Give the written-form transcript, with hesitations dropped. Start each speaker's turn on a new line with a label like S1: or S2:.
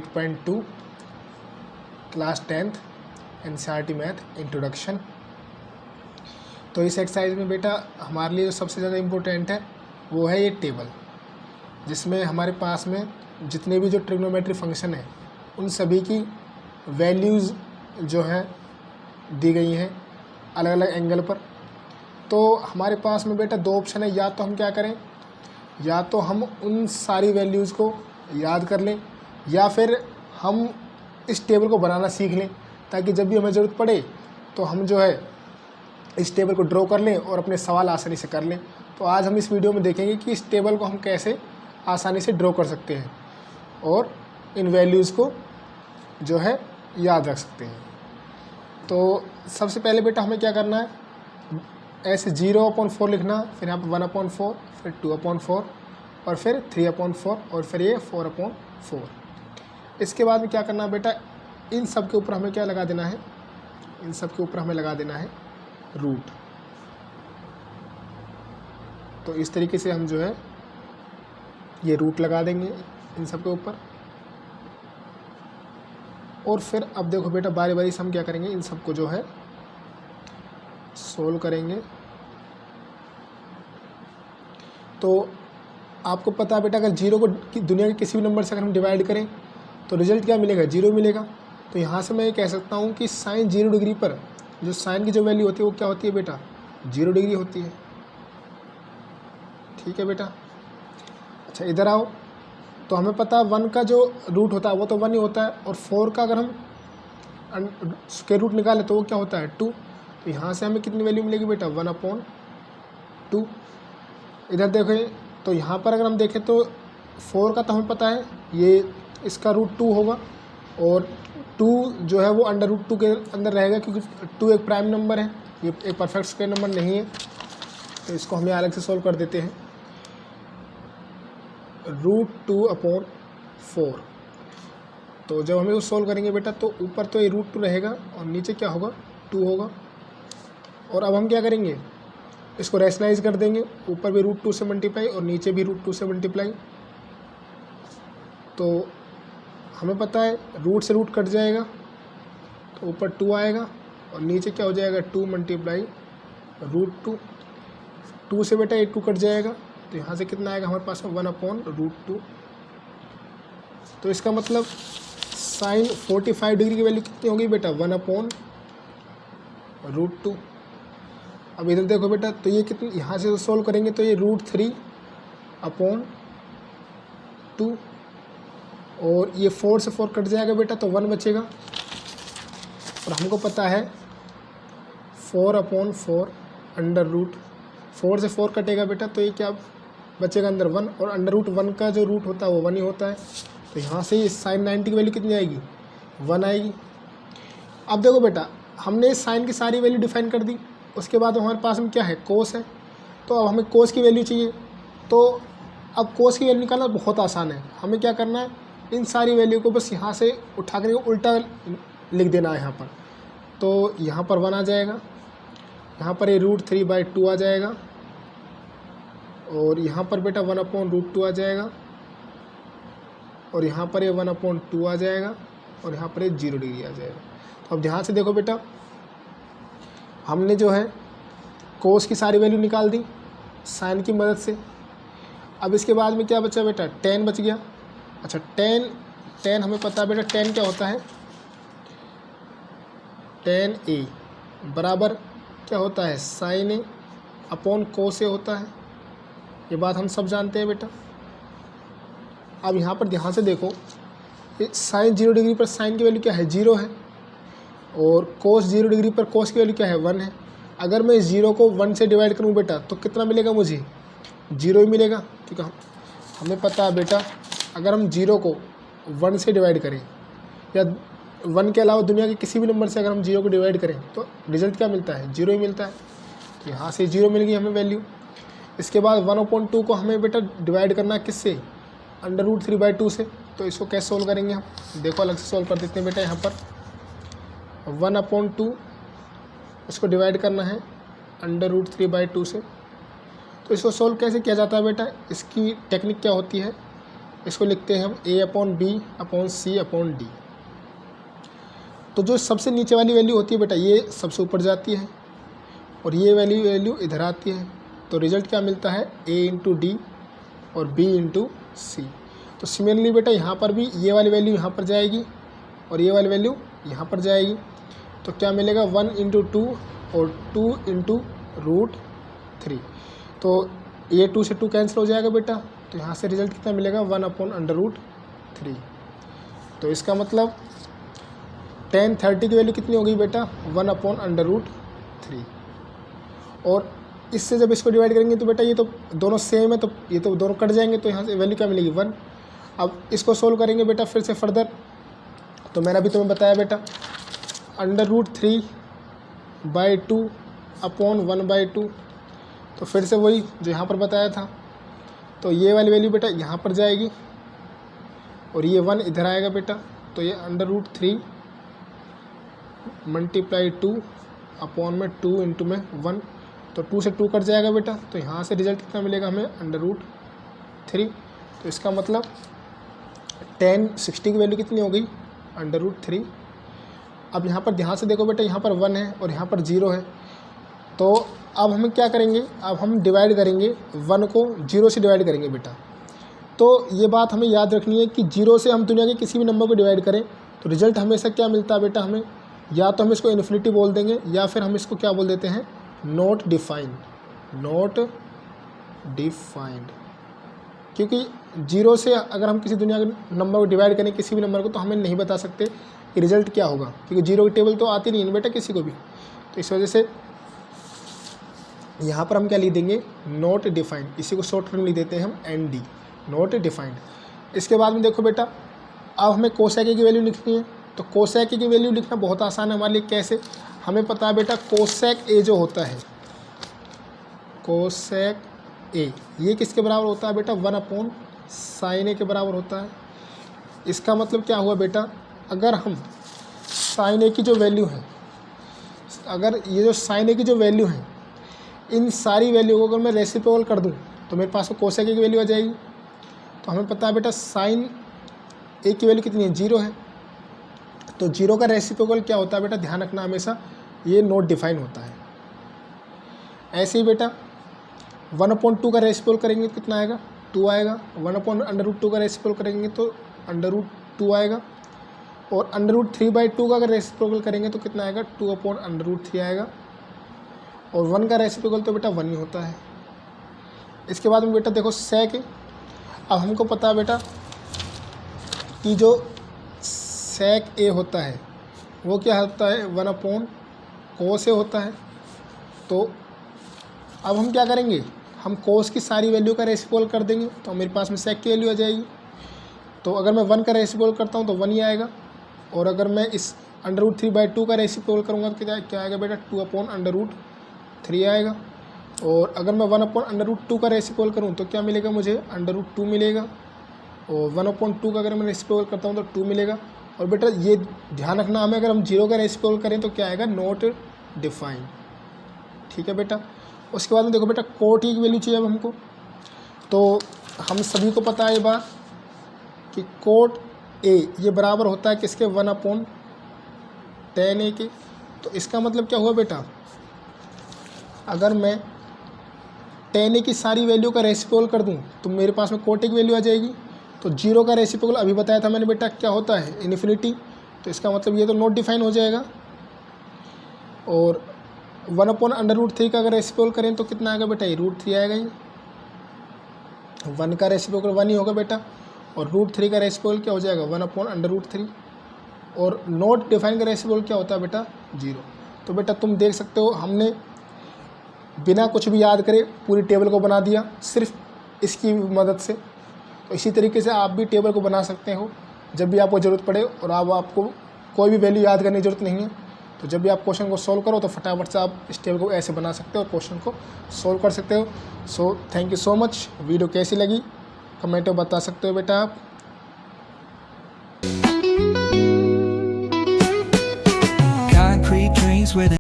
S1: 8.2 class 10th NCERT math introduction. तो इस exercise में बेटा हमारे लिए जो सबसे ज़्यादा इम्पोर्टेंट है वो है ये टेबल, जिसमें हमारे पास में जितने भी जो ट्रिग्नोमेट्री फंक्शन है उन सभी की वैल्यूज़ जो है दी गई हैं अलग अलग एंगल पर। तो हमारे पास में बेटा दो ऑप्शन है, या तो हम क्या करें, या तो हम उन सारी वैल्यूज़ को याद कर लें या फिर हम इस टेबल को बनाना सीख लें, ताकि जब भी हमें ज़रूरत पड़े तो हम जो है इस टेबल को ड्रॉ कर लें और अपने सवाल आसानी से कर लें। तो आज हम इस वीडियो में देखेंगे कि इस टेबल को हम कैसे आसानी से ड्रॉ कर सकते हैं और इन वैल्यूज़ को जो है याद रख सकते हैं। तो सबसे पहले बेटा हमें क्या करना है, ऐसे 0/4 लिखना, फिर यहाँ पर 1/4, फिर 2/4 और फिर 3/4 और फिर ये 4/4। इसके बाद में क्या करना है बेटा, इन सब के ऊपर हमें क्या लगा देना है, इन सब के ऊपर हमें लगा देना है रूट। तो इस तरीके से हम जो है ये रूट लगा देंगे इन सब के ऊपर। और फिर अब देखो बेटा बारी बारी से हम क्या करेंगे, इन सब को जो है सोल्व करेंगे। तो आपको पता है बेटा, अगर जीरो को दुनिया के किसी भी नंबर से अगर हम डिवाइड करें तो रिजल्ट क्या मिलेगा, 0 मिलेगा। तो यहाँ से मैं ये कह सकता हूँ कि साइन 0 डिग्री पर जो साइन की जो वैल्यू होती है वो क्या होती है बेटा, 0 डिग्री होती है। ठीक है बेटा। अच्छा इधर आओ, तो हमें पता है 1 का जो रूट होता है वो तो 1 ही होता है, और 4 का अगर हम स्क्वायर रूट निकालें तो वो क्या होता है 2। तो यहाँ से हमें कितनी वैल्यू मिलेगी बेटा, 1/2। इधर देखें तो यहाँ पर अगर हम देखें तो 4 का तो हमें पता है ये इसका रूट 2 होगा, और 2 जो है वो √2 के अंदर रहेगा, क्योंकि 2 एक प्राइम नंबर है, ये एक परफेक्ट स्क्वायर नंबर नहीं है। तो इसको हमें अलग से सोल्व कर देते हैं। √2/4। तो जब हमें वो सोल्व करेंगे बेटा तो ऊपर तो ये √2 रहेगा और नीचे क्या होगा, 2 होगा। और अब हम क्या करेंगे, इसको रैशनलाइज कर देंगे, ऊपर भी √2 से मल्टीप्लाई और नीचे भी √2 से मल्टीप्लाई। तो हमें पता है रूट से रूट कट जाएगा तो ऊपर 2 आएगा और नीचे क्या हो जाएगा, 2 × √2। 2 से बेटा 2 कट जाएगा, तो यहाँ से कितना आएगा हमारे पास में 1/√2। तो इसका मतलब साइन 45 डिग्री की वैल्यू कितनी होगी बेटा, 1/√2। अब इधर देखो बेटा, तो ये कितनी, यहाँ से सोल्व करेंगे तो ये √3/2, और ये 4 से 4 कट जाएगा बेटा तो 1 बचेगा। और हमको पता है 4/4 √, 4 से 4 कटेगा बेटा तो ये क्या बचेगा अंदर 1, और √1 का जो रूट होता है वो 1 ही होता है। तो यहाँ से साइन 90 की वैल्यू कितनी आएगी, 1 आएगी। अब देखो बेटा हमने साइन की सारी वैल्यू डिफाइन कर दी, उसके बाद हमारे पास में क्या है, कोस है। तो अब हमें कोस की वैल्यू चाहिए, तो अब कोस की वैल्यू निकालना बहुत आसान है। हमें क्या करना है, इन सारी वैल्यू को बस यहाँ से उठा कर उल्टा लिख देना है यहाँ पर। तो यहाँ पर 1 आ जाएगा, यहाँ पर ये √3/2 आ जाएगा, और यहाँ पर बेटा 1/√2 आ जाएगा, और यहाँ पर ये 1/2 आ जाएगा, और यहाँ पर ये 0 डिग्री आ जाएगा। तो अब ध्यान से देखो बेटा, हमने जो है कोस की सारी वैल्यू निकाल दी साइन की मदद से। अब इसके बाद में क्या बचा बेटा, tan बच गया। अच्छा tan हमें पता है बेटा, tan क्या होता है, tan A बराबर क्या होता है, sin A/cos A होता है। ये बात हम सब जानते हैं बेटा। अब यहाँ पर ध्यान से देखो, साइन 0 डिग्री पर साइन की वैल्यू क्या है, 0 है, और कोस 0 डिग्री पर कोस की वैल्यू क्या है, 1 है। अगर मैं 0 को 1 से डिवाइड करूँ बेटा तो कितना मिलेगा मुझे, 0 ही मिलेगा, क्योंकि हमें पता है बेटा अगर हम 0 को 1 से डिवाइड करें या 1 के अलावा दुनिया के किसी भी नंबर से अगर हम 0 को डिवाइड करें तो रिजल्ट क्या मिलता है, 0 ही मिलता है। तो यहाँ से 0 मिल गई हमें वैल्यू। इसके बाद 1/2 को हमें बेटा डिवाइड करना है किससे, √3/2 से। तो इसको कैसे सोल्व करेंगे हम, देखो अलग से सोल्व कर देते हैं बेटा। यहाँ पर 1/2 इसको डिवाइड करना है √3/2 से। तो इसको सोल्व कैसे किया जाता है बेटा, इसकी टेक्निक क्या होती है, इसको लिखते हैं हम A/B/C/D। तो जो सबसे नीचे वाली वैल्यू होती है बेटा ये सबसे ऊपर जाती है और ये वैल्यू इधर आती है। तो रिजल्ट क्या मिलता है A/D और B/C। तो सिमिलरली बेटा यहाँ पर भी ये वाली वैल्यू यहाँ पर जाएगी और ये वाली वैल्यू यहाँ पर जाएगी। तो क्या मिलेगा 1 × 2 और 2 × √3। तो ये 2 से 2 कैंसिल हो जाएगा बेटा। तो यहाँ से रिजल्ट कितना मिलेगा 1/√3। तो इसका मतलब tan 30 की वैल्यू कितनी हो गई बेटा 1/√3। और इससे जब इसको डिवाइड करेंगे तो बेटा ये तो दोनों सेम है, तो ये तो दोनों कट जाएंगे। तो यहाँ से वैल्यू क्या मिलेगी 1। अब इसको सोल्व करेंगे बेटा फिर से फर्दर। तो मैंने अभी तुम्हें बताया बेटा √3/2/1/2। तो फिर से वही जो यहाँ पर बताया था। तो ये वाली वैल्यू बेटा यहाँ पर जाएगी और ये 1 इधर आएगा बेटा। तो ये √3 × 2/2 × 1। तो 2 से 2 कट जाएगा बेटा। तो यहाँ से रिजल्ट कितना मिलेगा हमें √3। तो इसका मतलब tan 60 की वैल्यू कितनी हो गई √3। अब यहाँ पर ध्यान से देखो बेटा यहाँ पर 1 है और यहाँ पर 0 है। तो अब हम क्या करेंगे, अब हम डिवाइड करेंगे 1 को 0 से डिवाइड करेंगे बेटा। तो ये बात हमें याद रखनी है कि 0 से हम दुनिया के किसी भी नंबर को डिवाइड करें तो रिजल्ट हमेशा क्या मिलता है बेटा हमें, या तो हम इसको इन्फिनिटी बोल देंगे या फिर हम इसको क्या बोल देते हैं नॉट डिफाइंड। क्योंकि 0 से अगर हम किसी दुनिया के नंबर को डिवाइड करें किसी भी नंबर को तो हमें नहीं बता सकते कि रिजल्ट क्या होगा, क्योंकि 0 की टेबल तो आती नहीं है बेटा किसी को भी। तो इस वजह से यहाँ पर हम क्या लिख देंगे नॉट डिफाइंड। इसी को शॉर्ट फॉर्म लिख देते हैं हम ND, नॉट डिफाइंड। इसके बाद में देखो बेटा अब हमें कोसेक A की वैल्यू लिखनी है। तो कोसेक A की वैल्यू लिखना बहुत आसान है हमारे लिए। कैसे, हमें पता है बेटा कोसेक A जो होता है कोसेक A ये किसके बराबर होता है बेटा 1/sin A के बराबर होता है। इसका मतलब क्या हुआ बेटा, अगर हम sin A की जो वैल्यू है, अगर ये जो sin A की जो वैल्यू है इन सारी वैल्यू को अगर मैं रेसिप्रोकल कर दूं तो मेरे पास में कोसेक A की वैल्यू आ जाएगी। तो हमें पता है बेटा sin A की वैल्यू कितनी है 0 है। तो 0 का रेसिप्रोकल क्या होता है बेटा, ध्यान रखना हमेशा ये नॉट डिफाइन होता है। ऐसे ही बेटा 1/2 का रेसिप्रोकल करेंगे तो कितना आएगा 2 आएगा। 1/√2 का रेसिप्रोकल करेंगे तो √2 आएगा। और √3/2 का अगर रेसिप्रोकल करेंगे तो कितना आएगा 2/√3 आएगा। और 1 का रेसिप्रोकल तो बेटा 1 ही होता है। इसके बाद में बेटा देखो सेक। अब हमको पता है बेटा कि जो सेक A होता है वो क्या होता है 1/cos A होता है। तो अब हम क्या करेंगे, हम cos की सारी वैल्यू का रेसिप्रोकल कर देंगे तो मेरे पास में सेक की वैल्यू आ जाएगी। तो अगर मैं 1 का रेसिप्रोकल करता हूँ तो 1 ही आएगा। और अगर मैं इस √3/2 का रेसिप्रोकल करूँगा तो क्या आएगा बेटा 2/√3 आएगा। और अगर मैं 1/√2 का रेसिप्रोकल करूँ तो क्या मिलेगा मुझे √2 मिलेगा। और 1/2 का अगर मैं रेसिप्रोकल करता हूँ तो 2 मिलेगा। और बेटा ये ध्यान रखना हमें, अगर हम 0 का रेसिप्रोकल करें तो क्या आएगा नॉट डिफाइंड। ठीक है बेटा। उसके बाद में देखो बेटा cot A की वैल्यू चाहिए अब हमको। तो हम सभी को पता है ये बात कि cot A ये बराबर होता है किसके 1/tan A के। तो इसका मतलब क्या हुआ बेटा, अगर मैं tan A की सारी वैल्यू का रेसिप्रोकल कर दूं तो मेरे पास में cot A की वैल्यू आ जाएगी। तो 0 का रेसिप्रोकल अभी बताया था मैंने बेटा क्या होता है इन्फिनिटी। तो इसका मतलब ये तो नॉट डिफाइन हो जाएगा। और 1/√3 का अगर रेसिप्रोकल करें तो कितना आएगा बेटा ये √3 आएगा ही। 1 का रेसिप्रोकल 1 ही होगा बेटा। और √3 का रेसिप्रोकल क्या हो जाएगा 1/√3। और नॉट डिफाइन का रेसिप्रोकल क्या होता है बेटा 0। तो बेटा तुम देख सकते हो हमने बिना कुछ भी याद करे पूरी टेबल को बना दिया सिर्फ इसकी मदद से। तो इसी तरीके से आप भी टेबल को बना सकते हो जब भी आपको ज़रूरत पड़े और आपको कोई भी वैल्यू याद करने की ज़रूरत नहीं है। तो जब भी आप क्वेश्चन को सॉल्व करो तो फटाफट से आप इस टेबल को ऐसे बना सकते हो और क्वेश्चन को सॉल्व कर सकते हो। So thank you so much. Video कैसी लगी कमेंट में बता सकते हो बेटा आप।